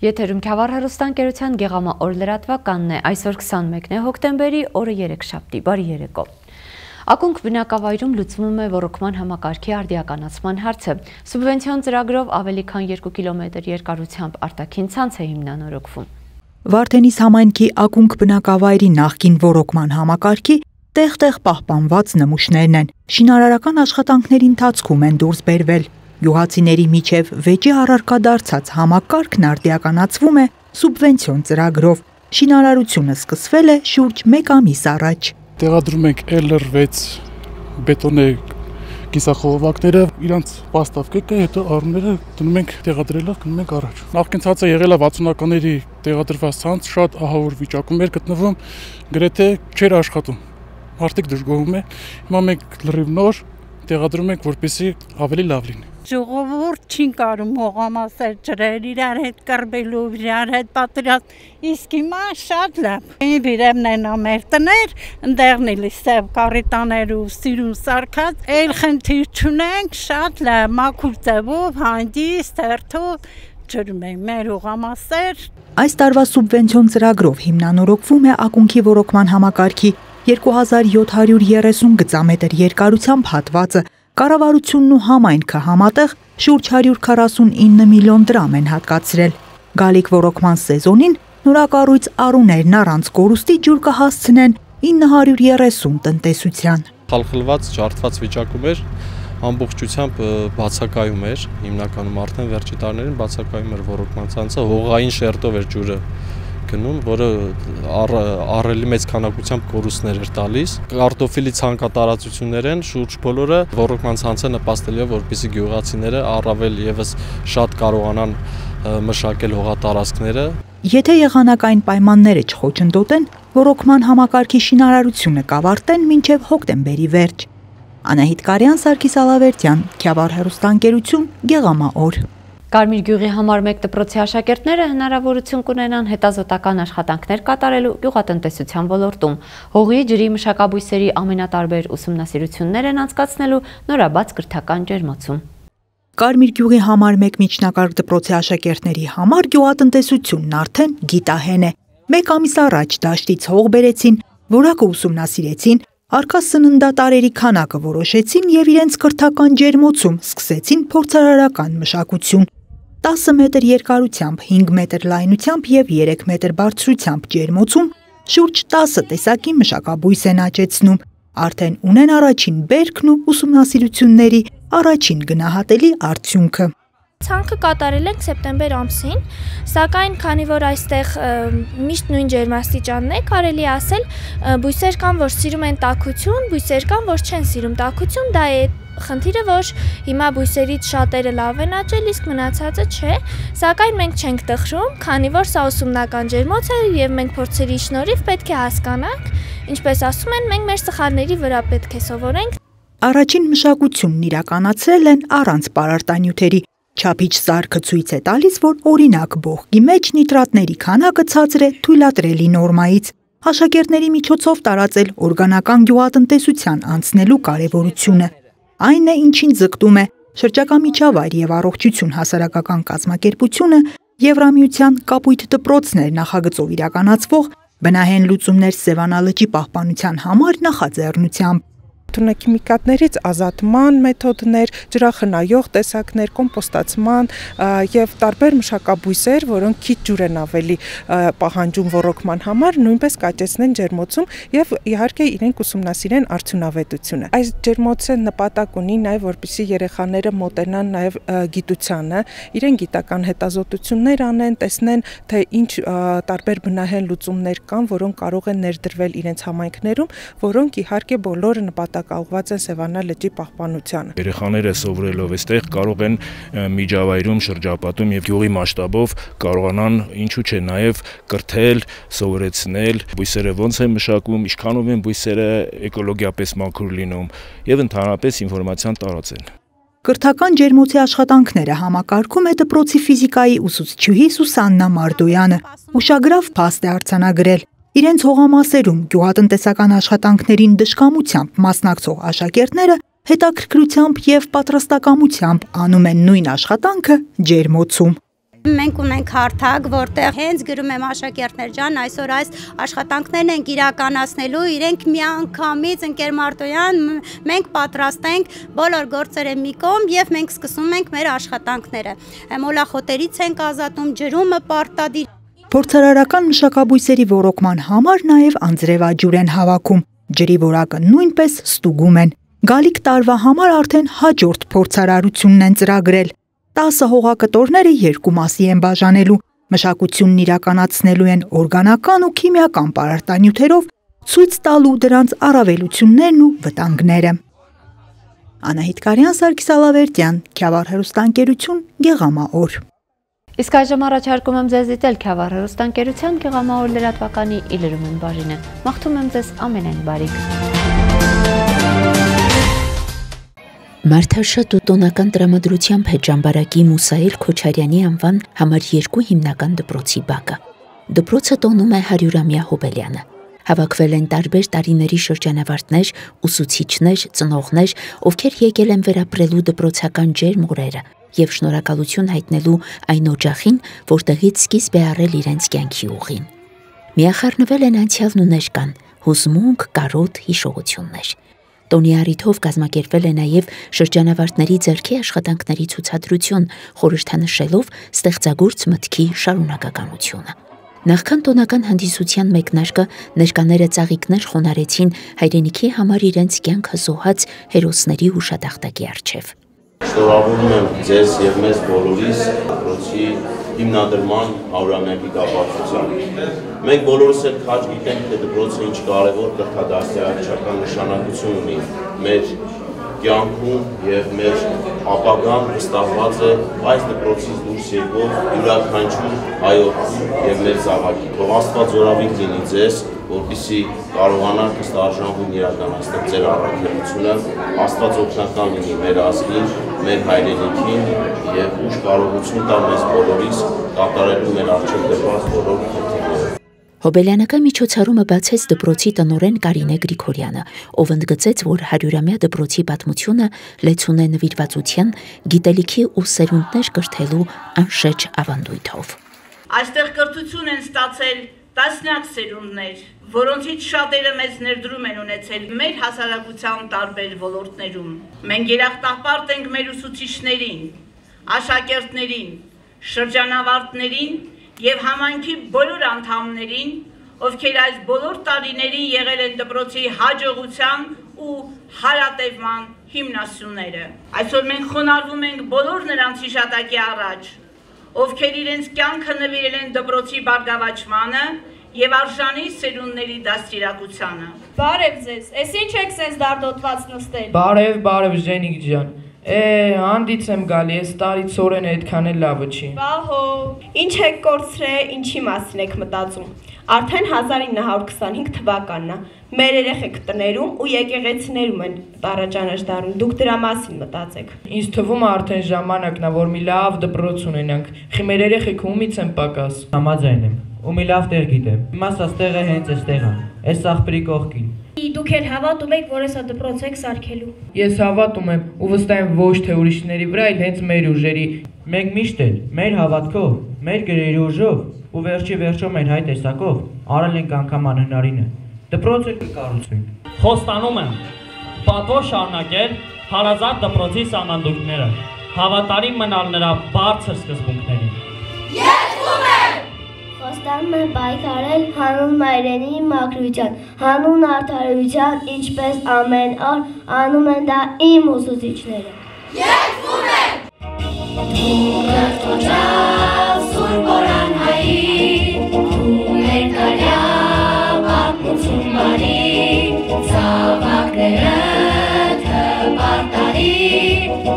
Եթերում Քյավառ հեռուստաընկերության Գեղամա օր լրատվականն է, այսօր 21 է հոկտեմբերի, օրը երեքշաբթի, բարի երեկո։ Ակունք բնակավայրում լուծվում է ոռոգման համակարգի արդիականացման հարցը։ Սուբվենցիոն ծրագրով ավելի քան 2 կիլոմետր երկարությամբ արտաքին ցանց է հիմնանորոգվում։ Վարդենիս համայնքի ակունք բնակավայրի նախկին ոռոգման համակարգի տեղ-տեղ պահպանված նմուշներն են։ Շինարարական աշխատանքների ընթացքում են դուրս բերվել։ Գյուղացիների միջև վեճի առարկա դարձած համակարգն արդիականացվում է սուբվենցիոն ծրագրով։ Շինարարությունը սկսվել է շուրջ 1 ամիս առաջ։ Տեղադրում ենք LR6 բետոնե կիսախողովակները, իրանց պաստավկեկը, հետո արմները դնում ենք տեղադրելով, գնում ենք առաջ։ Նախկին ցանցը եղել է 60-ականների տեղադրված ցանց, շատ ահավոր վիճակում էր գտնվում, գրեթե չէր աշխատում։ Մարդիկ դժգոհում են։ Հիմա մենք լրիվ նոր տեղադրում ենք, որպեսզի ավելի լավ լինի։ Ժողովուրդ չի կարում հողամասեր ջրեր իրար հետ կռվելու, իրար հետ պատրաստ, իսկ հիմա շատ լավ։ Իրեմն են ամեր տներ, ընդեղն էլի սև կարիտաներ ու սիրուն սարքած, էլ խնդիր չունենք, շատ լավ, մաքուր ձևով, հանդիստ, հերթով ջրում ենք մեր հողամասեր։ Այս տարվա սուբվենցիոն ծրագրով հիմնանորոգվում է ակունքի ոռոգման համակարգի 2730 գծամետր երկարությամբ հատվածը։ Կառավարությունն ու համայնքը համատեղ շուրջ 149 միլիոն դրամ են հատկացրել։ Գալիք ոռոգման սեզոնին նորակառույց առուներն առանց կորուստի ջուր կհասցնեն 930 տնտեսության։ Խալխլված, ջարդված վիճակում էր, ամբողջությամբ բացակայում էր, հիմնականում արդեն վերջի տարիներին բացակայում էր ոռոգման ցանցը, հողային շերտով էր ջուրը գնում, որը առելի մեծ քանակությամբ կորուստներ էր տալիս։ Կարտոֆիլի ցանկատարածություններ են, շուրջ բոլորը ոռոգման ցանցը նպաստել է, որպեսզի գյուղացիները առավել եւս շատ կարողանան մշակել հողատարածքները։ Եթե եղանակային պայմանները չխոչընդոտեն, ոռոգման համակարգի շինարարությունը կավարտեն մինչև հոկտեմբերի վերջ։ Անահիտ Կարյան, Սարգիս Ալավերդյան, Քյավառ հեռուստաընկերություն, Գեղամա օր։ Կարմիր գյուղի համար 1 դպրոցի աշակերտները հնարավորություն կունենան հետազոտական աշխատանքներ կատարելու գյուղատնտեսության ոլորտում։ Հողի, ջրի, մշակաբույսերի ամենատարբեր ուսումնասիրություններ են անցկացնելու նորաբաց կրթական ջերմոցում։ Կարմիր գյուղի համար 1 միջնակարգ դպրոցի աշակերտների համար գյուղատնտեսությունն արդեն գիտահեն է։ 1 ամիս առաջ դաշտից հող բերեցին, որակը ուսումնասիրեցին, առկա սննդատարերի քանակը որոշեցին եւ իրենց կրթական ջերմոցում սկսեցին փորձարարական մշակություն։ 10 մետր երկարությամբ, 5 մետր լայնությամբ եւ 3 մետր բարձրությամբ ջերմոցում շուրջ 10 տեսակի մշակաբույս են աճեցնում։ Արդեն ունեն առաջին բերքն ու ուսումնասիրությունների առաջին գնահատելի արդյունքը։ Ցանքը կատարել ենք սեպտեմբեր ամսին, սակայն քանի որ այստեղ միշտ նույն ջերմաստիճանն է, կարելի ասել, բույսեր կան, որ սիրում են տաքություն, բույսեր կան, որ չեն սիրում տաքություն, դա է խնդիրը, որ հիմա բույսերից շատերը լավ են աճել, իսկ մնացածը չէ, սակայն մենք չենք տխրում, քանի որ սա ուսումնական ջերմոց է եւ մենք փորձերի շնորհիվ պետք է հասկանանք, ինչպես ասում են, մենք մեր սխալների վրա պետք է սովորենք։ Առաջին մշակությունն իրականացրել են առանց պարարտանյութերի։ Չափիչ սարքը ցույց է տալիս, որ օրինակ բողկի մեջ նիտրատների քանակը ցածր է թույլատրելի նորմայից։ Աշակերտների միջոցով տարածել օրգանական գյուղատնտեսության անցնելու կարևորությունը։ Այն է, ինչին ձգտում է շրջակա միջավայր եւ առողջություն հասարակական կազմակերպությունը, Եվրամիության կապույտ դպրոցներ նախագծով իրականացվող բնահեն լուծումներ Սևանա լճի պահպանության համար նախաձեռնությամբ։ Թունաքիմիկատներից ազատման մեթոդներ, ջրախնայող տեսակներ, կոմպոստացման եւ տարբեր մշակաբույսեր, որոնք քիչ ջուր են ավելի պահանջում ոռոգման համար, նույնպես կաճեցնեն ջերմոցում եւ իհարկե իրենք ուսումնասիրեն արդյունավետությունը։ Այս ջերմոցը նպատակ ունի նաեւ, որպեսզի երեխաները մոտենան նաեւ գիտությանը, իրեն գիտական հետազոտություններ անեն, տեսնեն, թե ինչ տարբեր բնահեն լուծումներ կան, որոնք կարող են ներդրվել իրենց համայնքներում, որոնք իհարկե բոլորը նպատակաուղղված են Սևանա լճի պահպանությանը։ Երեխաները սովորելով այստեղ կարող են միջավայրում, շրջապատում եւ գյուղի մասշտաբով կարողանան ինչու՞ չէ նաեւ կրթել, սովորեցնել բույսերը ոնց են մշակվում, ինչքանով են բույսերը էկոլոգիապես մաքուր լինում եւ ընդհանրապես ինֆորմացիան տարածեն։ Կրթական ջերմոցի աշխատանքները համակարգում է դպրոցի ֆիզիկայի ուսուցչուհի Սուսաննա Մարդոյանը։ Ուշագրավ փաստ է արձանագրել։ Իրենց հողամասերում գյուղատնտեսական աշխատանքներին դժկամությամբ մասնակցող աշակերտները հետաքրքրությամբ եւ պատրաստակամությամբ անում են նույն աշխատանքը ջերմոցում։ Մենք ունենք հարթակ, որտեղ հենց գրում եմ աշակերտներ ջան, այսօր այս աշխատանքներն ենք իրականացնելու, իրենք միանգամից ընկեր Մարտոյան, մենք պատրաստ ենք բոլոր գործերը մի կողմ եւ մենք սկսում ենք մեր աշխատանքները։ Մոլախոտերից ենք ազատում, ջրումը պարտադիր։ Փորձարարական մշակաբույսերի ոռոգման համար նաև անձրևաջուր են հավաքում, ջրի որակը նույնպես ստուգում են։ Գալիք տարվա համար արդեն հաջորդ փորձարարությունն են ծրագրել։ 10 հողակտորները 2 մասի են բաժանելու, մշակությունն իրականացնելու են օրգանական ու քիմիական պարարտանյութերով, ցույց տալու դրանց առավելություններն ու վտանգները։ Անահիտ Կարյան, Սարգիս Ալավերդյան, Քյավառ հեռուստաընկերություն, Գեղամաօր։ Իսկ այժմ առաջարկում եմ ձեզ դիտել Քյավառ հեռուստաընկերության Գեղամաօր լրատվականի իլրումն բաժինը։ Մաղթում եմ ձեզ ամենայն բարիք։ Մարդաշատ ու տոնական տրամադրությամբ հետ Ժամբարակի Մուսայել Քոչարյանի անվան համար 2 հիմնական դպրոցի բակը։ Դպրոցը տոնում է 100-ամյա հոբելյանը։ Հավաքվել են տարբեր տարիների շրջանավարտներ, ուսուցիչներ, ծնողներ, ովքեր եկել են վերապրելու դպրոցական ջերմ օրերը եւ շնորհակալություն հայտնելու այն օջախին, որտեղից սկիզբ է առել իրենց կյանքի ուղին։ Միախառնվել են անցյալն ու ներկան, հուզմունք, կարոտ, հիշողություններ։ Տոնի առիթով կազմակերպվել է նաև շրջանավարտների ձեռքի աշխատանքների ցուցադրություն, խորհրդանշելով ստեղծագործ մտքի շարունակականությունը։ Նախքան տոնական հանդիսության մեկնարկը ներկաները ծաղիկներ խոնարեցին հայրենիքի համար իրենց կյանքը զոհած հերոսների հուշատախտակի առջև։ Շնորհավորում եմ ձեզ եւ մեզ բոլորիս դպրոցի հիմնադրման 100-ամյակի կապակցությամբ։ Մենք բոլորս էլ քաջ գիտենք, թե դպրոցը ինչ կարևոր կրթադաստիարակչական նշանակություն ունի մեր կյանքում եւ մեր ապագան վստահված է այս դպրոցից դուրս եկող յուրաքանչյուր հայոց եւ մեր զավակի։ Թող Աստված զորավիք լինի ձեզ, որպեսզի կարողանաք ըստ արժանվուն իրականացնել ձեր առաքելությունը, Աստված օգնական լինի մեր ազգին, մեր հայրենիքին եւ ուժ կարողություն տա մեզ բոլորիս կատարելու մեր առջև դրված բոլոր խնդիրները։ Հոբելյանական միջոցառումը բացեց դպրոցի տնօրեն Կարինե Գրիգորյանը, ով ընդգծեց, որ 100-ամյա դպրոցի պատմությունը լեցուն է նվիրվածության, գիտելիքի ու սերունդներ կրթելու անշեջ ավանդույթով։ Այստեղ կրթություն են ստացել տասնյակ սերունդներ, որոնցից շատերը մեծ ներդրում են ունեցել մեր հասարակության տարբեր ոլորտներում։ Մենք երախտապարտ ենք մեր ուսուցիչներին, աշակերտներին, շրջանավարտներին եւ համայնքի բոլոր անդամներին, ովքեր այս բոլոր տարիներին եղել են դպրոցի հաջողության ու հարատևման հիմնասյուները։ Այսօր մենք խոնարհվում ենք բոլոր նրանց հիշատակի առաջ, ովքեր իրենց կյանքը նվիրել են դպրոցի բարգավաճմանը եւ արժանի սերունդների դաստիարակությանը։ Բարև ձեզ, ես ինչ եք սենց դարդոտված նստել։ Բարև Ժենիկ ջան։ Հանդից եմ գալի, այս տարի ծորենը այդքան էլ լավը չի։ Բահո, ինչ եք կորցրել, ինչի մասին եք մտածում։ Արդեն 1925 թվականն է։ Մեր երեխեք տներում ու եկեղեցիներում են տարաճանաչ դառնում։ Դուք դրա մասին մտածեք։ Ինձ թվում է արդեն ժամանակն է, որ մի լավ դպրոց ունենանք։ Խի մեր երեխեք ումից են պակաս։ Համաձայն եմ։ Ու մի լավ տեղ գիտեմ։ Իմաստած տեղը հենց էստեղ է։ Այս աղբերի կողքին։ Դուք էլ հավատում եք, որ հեսա դպրոց եք սարքելու։ Ես հավատում եմ ու վստահ եմ ոչ թե ուրիշների վրա, այլ հենց մեր ուժերի։ Մենք միշտ էլ մեր հավատքով, մեր գրերի ուժով ու վերջո մեր հայ տեսակով արել ենք անգամ անհնարինը։ Դպրոցը կկառուցվենք։ Խոստանում եմ պատվով շարունակել հարազատ դպրոցի սահմանդույթները, հավատարիմ մնալ նրա բարձր սկզբունքներին։ Երդվում եմ։ Խոստանում եմ պայքարել հանուն մայրենի մաքրության, հանուն արդարության, ինչպես ամեն օր անում են դա իմ ուսուցիչները։ Երդվում եմ։ Դու կրթօջախ Սուրբ Օրանհայի, դու ներկայա պատմություն բարի, զավակներդ հպարտարի,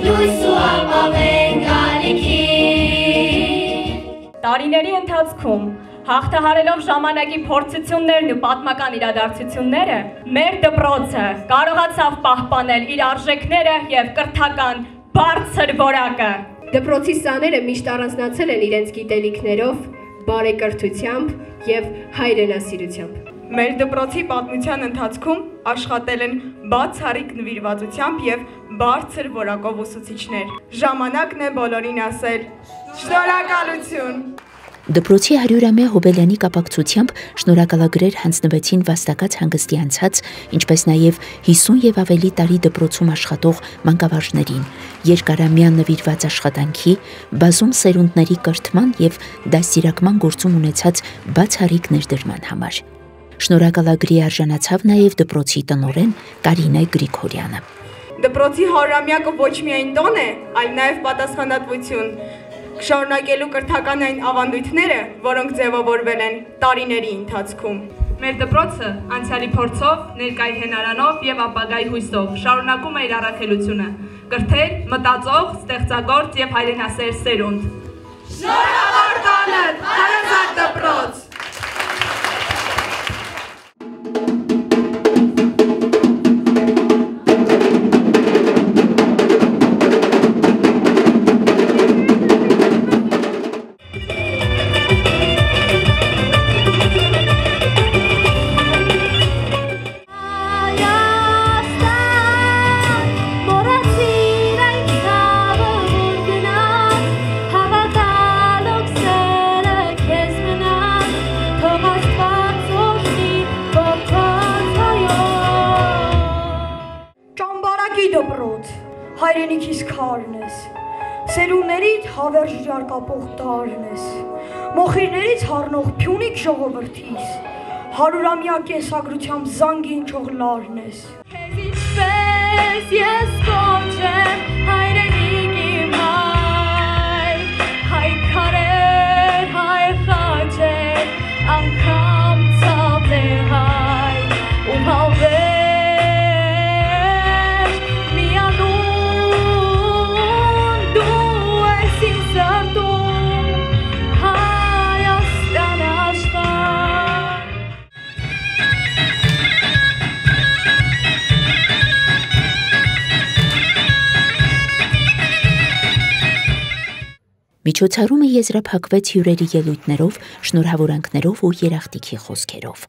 լույս ու ապավեն գալիքի։ Տարիների ընթացքում հաղթահարելով ժամանակի փորձություններն ու պատմական իրադարձությունները, մեր դպրոցը կարողացավ պահպանել իր արժեքները եւ կրթական բարձր որակը։ Դպրոցի սաները միշտ առանձնացել են իրենց գիտելիքներով, բարեկրթությամբ եւ հայրենասիրությամբ։ Մեր դպրոցի պատմության ընթացքում աշխատել են բացառիկ նվիրվածությամբ եւ բարձր որակով ուսուցիչներ։ Ժամանակն է բոլորին ասել շնորհակալություն։ Դպրոցի 100-ամյա հոբելյանի կապակցությամբ շնորհակալագրեր հանձնվեցին վաստակած հանգստի անցած, ինչպես նաև 50 եւ ավելի տարի դպրոցում աշխատող մանկավարժներին, երկարամյա նվիրված աշխատանքի, բազում սերունդների կրթման եւ դաստիարակման գործում ունեցած բացառիկ ներդրման համար։ Շնորհակալագրի արժանացավ նաև դպրոցի տնօրեն Կարինե Գրիգորյանը։ Դպրոցի 100-ամյակը ոչ միայն տոն է, այլ նաև պատասխանատվություն։ Շարունակելու կրթական այն ավանդույթները, որոնք ձևավորվել են տարիների ընթացքում։ Մեր դպրոցը անցյալի փորձով, ներկայի հենարանով եւ ապագայի հույսով շարունակում է իր առաքելությունը՝ կրթել, մտածող, ստեղծագործ եւ հայրենասեր սերունդ։ Շնորհավոր տանդ, հարազատ դպրոց։ Հայրենիքիս քարն ես, սերունդներիդ հավերժ ջարկապող տարն ես, մոխիրներից հառնող փյունիկ ժողովրդիս, 100-ամյա կենսագրությամբ զանգ ինչող լարն ես։ Քեզ ինչպես ես կոչեմ հայրենիք իմ հայ քարեր, հայ խաչեր, անգամ ցավներ հայ, ու հավեր Միջոցառումը եզրափակվեց հյուրերի ելույթներով, շնորհավորանքներով ու երախտիկի խոսքերով։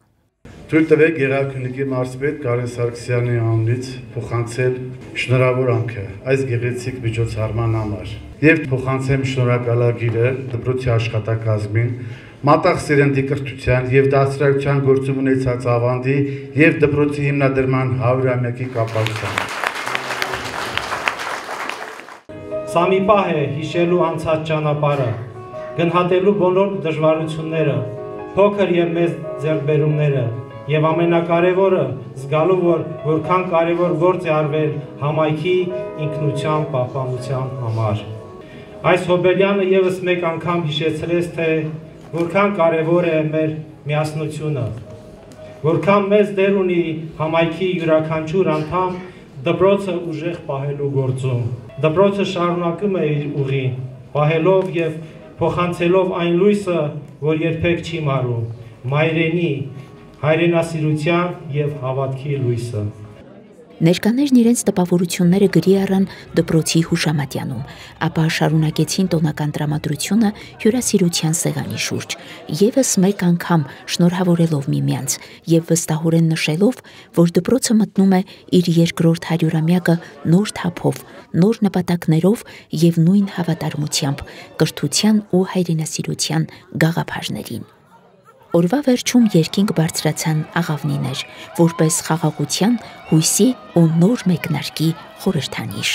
Թույլ տվեք Գեղարքունիքի մարզպետ Կարեն Սարգսյանի անունից փոխանցել շնորհավորանքը այս գեղեցիկ միջոցառման համար եւ փոխանցեմ շնորհակալագիրը դպրոցի աշխատակազմին, մատաղ սերնդի կրթության եւ դասարակության գործում ունեցած ավանդի եւ դպրոցի հիմնադրման 100-ամյակի կապակցությամբ։ Սա մի պահ է հիշելու անցած ճանապարհը, գնահատելու բոլոր դժվարությունները, փոքր եւ մեծ ձեռքբերումները եւ ամենակարևորը զգալու, որ որքան կարևոր գործ է արվել համայնքի ինքնության պահպանության համար։ Այս հոբելյանը եւս մեկ անգամ հիշեցրեց, թե որքան կարևոր է մեր միասնությունը, որքան մեծ դեր ունի համայնքի յուրաքանչյուր անդամ դպրոցը ուժեղ պահելու գործում։ Դպրոցը շարունակում է իր ուղին, պահելով եւ փոխանցելով այն լույսը, որ երբեք չի մարում, մայրենի, հայրենասիրության եւ հավատքի լույսը։ Ներկաներն իրենց տպավորությունները գրի առան դպրոցի հուշամատյանում, ապա շարունակեցին տոնական տրամադրությունը հյուրասիրության սեղանի շուրջ, եւս մեկ անգամ շնորհավորելով միմյանց եւ վստահորեն նշելով, որ դպրոցը մտնում է իր երկրորդ 100-ամյակը նոր թափով, նոր նպատակներով եւ նույն հավատարմությամբ, կրթության ու հայրենասիրության գաղափարներին։ Օրվա վերջում երկինք բարձրացան աղավնիներ, որպես խաղաղության, հույսի ու նոր մեկնարկի խորհրդանիշ։